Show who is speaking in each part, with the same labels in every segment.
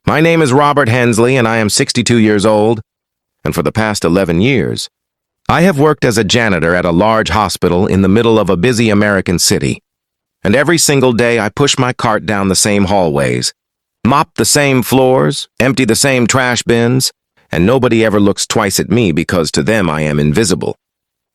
Speaker 1: My name is Robert Hensley, and I am 62 years old, and for the past 11 years, I have worked as a janitor at a large hospital in the middle of a busy American city. And every single day I push my cart down the same hallways, mop the same floors, empty the same trash bins, and nobody ever looks twice at me because to them I am invisible.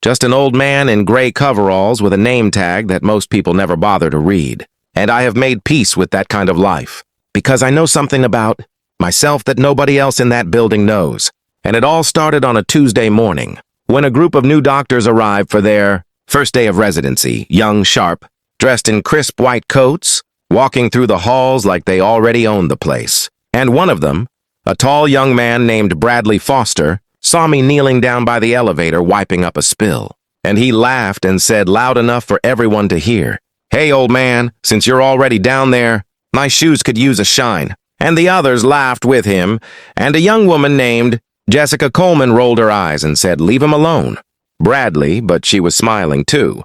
Speaker 1: Just an old man in gray coveralls with a name tag that most people never bother to read. And I have made peace with that kind of life, because I know something about myself that nobody else in that building knows. And it all started on a Tuesday morning, when a group of new doctors arrived for their first day of residency, young, sharp, dressed in crisp white coats, walking through the halls like they already owned the place. And one of them, a tall young man named Bradley Foster, saw me kneeling down by the elevator wiping up a spill. And he laughed and said loud enough for everyone to hear, "Hey, old man, since you're already down there, my shoes could use a shine." And the others laughed with him, and a young woman named Jessica Coleman rolled her eyes and said, "Leave him alone." Bradley, but she was smiling too.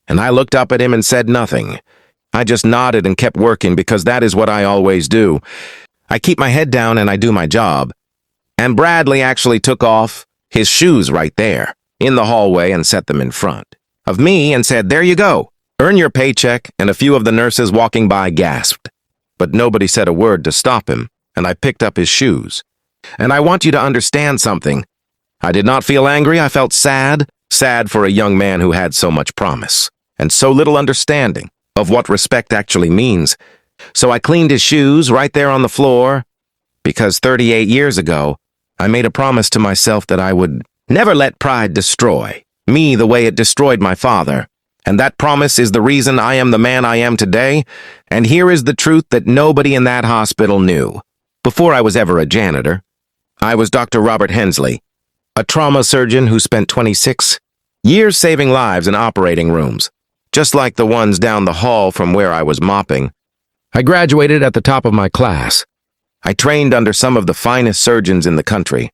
Speaker 1: And I looked up at him and said nothing. I just nodded and kept working because that is what I always do. I keep my head down and I do my job. And Bradley actually took off his shoes right there in the hallway and set them in front of me and said, "There you go. Earn your paycheck," and a few of the nurses walking by gasped. But nobody said a word to stop him, and I picked up his shoes. And I want you to understand something. I did not feel angry. I felt sad for a young man who had so much promise and so little understanding of what respect actually means. So I cleaned his shoes right there on the floor because 38 years ago, I made a promise to myself that I would never let pride destroy me the way it destroyed my father. And that promise is the reason I am the man I am today. And here is the truth that nobody in that hospital knew. Before I was ever a janitor, I was Dr. Robert Hensley, a trauma surgeon who spent 26 years saving lives in operating rooms, just like the ones down the hall from where I was mopping. I graduated at the top of my class. I trained under some of the finest surgeons in the country,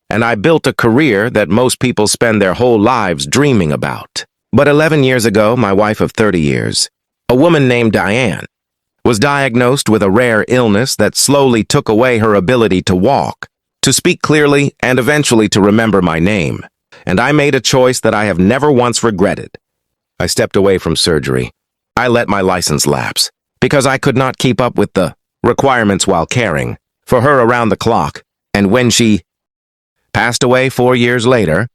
Speaker 1: and I built a career that most people spend their whole lives dreaming about. But 11 years ago, my wife of 30 years, a woman named Diane, was diagnosed with a rare illness that slowly took away her ability to walk, to speak clearly, and eventually to remember my name. And I made a choice that I have never once regretted. I stepped away from surgery. I let my license lapse because I could not keep up with the requirements while caring for her around the clock. And when she passed away 4 years later,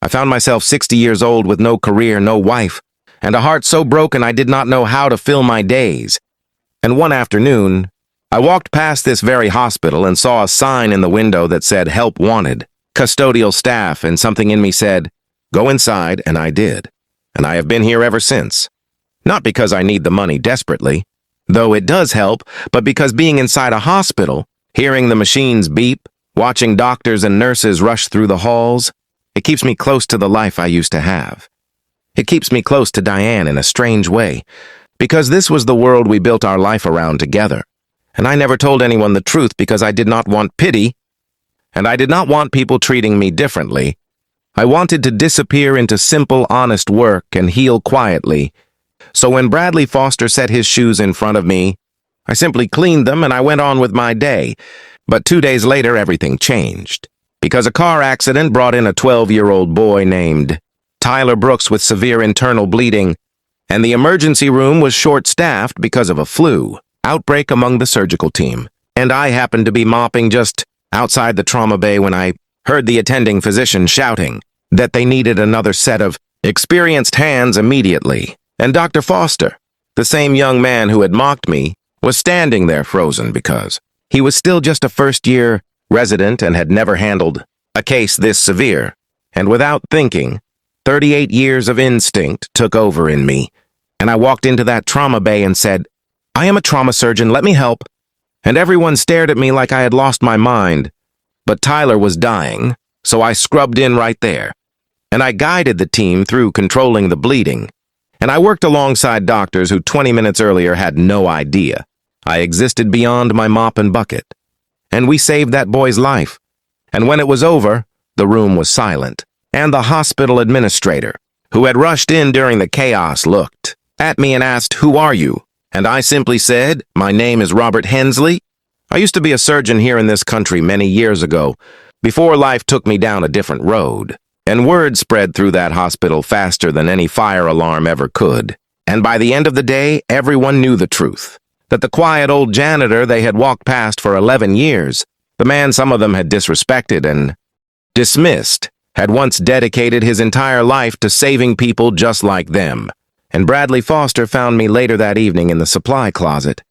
Speaker 1: I found myself 60 years old with no career, no wife, and a heart so broken I did not know how to fill my days. And one afternoon, I walked past this very hospital and saw a sign in the window that said, "Help Wanted, Custodial Staff," and something in me said, "Go inside," and I did. And I have been here ever since. Not because I need the money desperately, though it does help, but because being inside a hospital, hearing the machines beep, watching doctors and nurses rush through the halls, it keeps me close to the life I used to have. It keeps me close to Diane in a strange way, because this was the world we built our life around together. And I never told anyone the truth because I did not want pity, and I did not want people treating me differently. I wanted to disappear into simple, honest work and heal quietly. So when Bradley Foster set his shoes in front of me, I simply cleaned them and I went on with my day. But 2 days later, everything changed, because a car accident brought in a 12-year-old boy named Tyler Brooks with severe internal bleeding, and the emergency room was short-staffed because of a flu outbreak among the surgical team. And I happened to be mopping just outside the trauma bay when I heard the attending physician shouting that they needed another set of experienced hands immediately. And Dr. Foster, the same young man who had mocked me, was standing there frozen because he was still just a first-year resident and had never handled a case this severe. And without thinking, 38 years of instinct took over in me, and I walked into that trauma bay and said, "I am a trauma surgeon, let me help." And everyone stared at me like I had lost my mind. But Tyler was dying, so I scrubbed in right there. And I guided the team through controlling the bleeding. And I worked alongside doctors who 20 minutes earlier had no idea I existed beyond my mop and bucket. And we saved that boy's life. And when it was over, the room was silent. And the hospital administrator, who had rushed in during the chaos, looked at me and asked, "Who are you?" And I simply said, "My name is Robert Hensley. I used to be a surgeon here in this country many years ago, before life took me down a different road. And word spread through that hospital faster than any fire alarm ever could. And by the end of the day, everyone knew the truth. That the quiet old janitor they had walked past for 11 years, the man some of them had disrespected and dismissed, had once dedicated his entire life to saving people just like them. And Bradley Foster found me later that evening in the supply closet.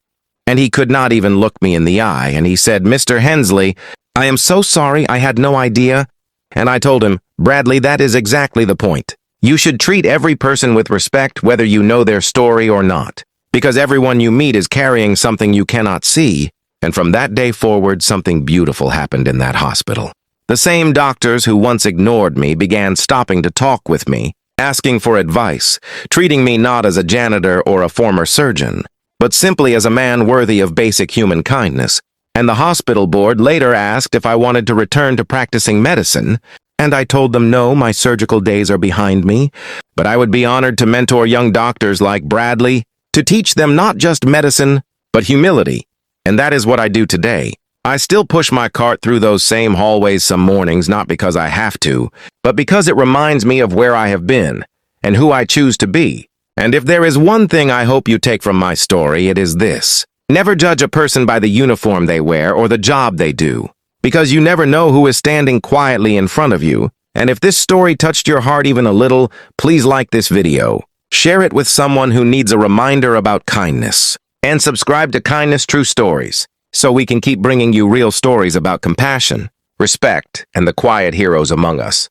Speaker 1: And he could not even look me in the eye, and he said, "Mr. Hensley, I am so sorry, I had no idea." And I told him, "Bradley, that is exactly the point. You should treat every person with respect, whether you know their story or not. Because everyone you meet is carrying something you cannot see." And from that day forward, something beautiful happened in that hospital. The same doctors who once ignored me began stopping to talk with me, asking for advice, treating me not as a janitor or a former surgeon, but simply as a man worthy of basic human kindness. And the hospital board later asked if I wanted to return to practicing medicine, and I told them no, my surgical days are behind me, but I would be honored to mentor young doctors like Bradley, to teach them not just medicine, but humility. And that is what I do today. I still push my cart through those same hallways some mornings, not because I have to, but because it reminds me of where I have been, and who I choose to be. And if there is one thing I hope you take from my story, it is this. Never judge a person by the uniform they wear or the job they do, because you never know who is standing quietly in front of you. And if this story touched your heart even a little, please like this video, share it with someone who needs a reminder about kindness, and subscribe to Kindness True Stories, so we can keep bringing you real stories about compassion, respect, and the quiet heroes among us.